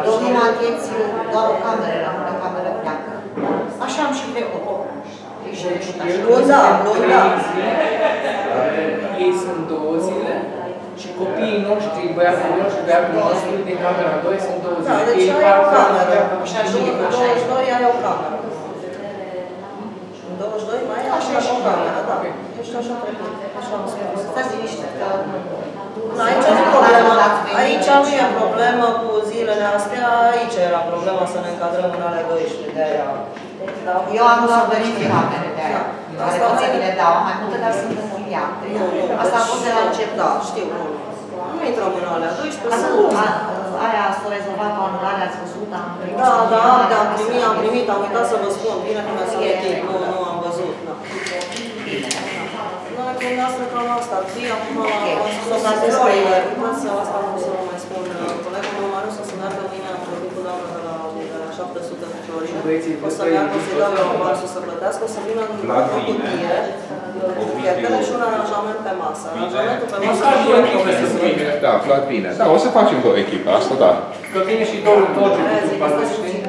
Domnul atenție, doar o cameră, la una cameră pleacă. Așa am și trecut. Ei sunt 2 zile și copiii noștri, băiatul nostru, băiatul nostru din camera 2 sunt 2 zile. Da, deci ai o cameră. Și în 22 ai o cameră. În 22 mai ai așa și o cameră, da. Ești așa trecut, așa am spus. Stați liniște, că... Aici nu e problemă. Aici nu e problemă cu zilele astea, aici era problema să ne încadrăm în ale 12 de aia. Eu am doar 12 camere de aia, care pot să mi le dau, mai multe, dar sunt închiriate. Asta a fost de la început, da, știu. Nu intrăm în alea 12, sunt. Aia s-a rezolvat o anulare, ați văzut? Da, am primit, am uitat să vă spun, bine că mi-a amintit, nu am văzut. Noi cu noastră cam asta ar fi, acum asta vreau să vă mai spun, colegul meu Marius o să meargă mâine, am vorbit cu doamna de la 700 de Florin, o să meargă, să-i dau eu avansul să plătească, o să vină în o cutie, fiecare și un aranjament pe masă. Aranjamentul pe masă... Da, aflat bine. Da, o să facem 2 echipe, asta da. Că vine și 2 întorceri cu după asta, știi?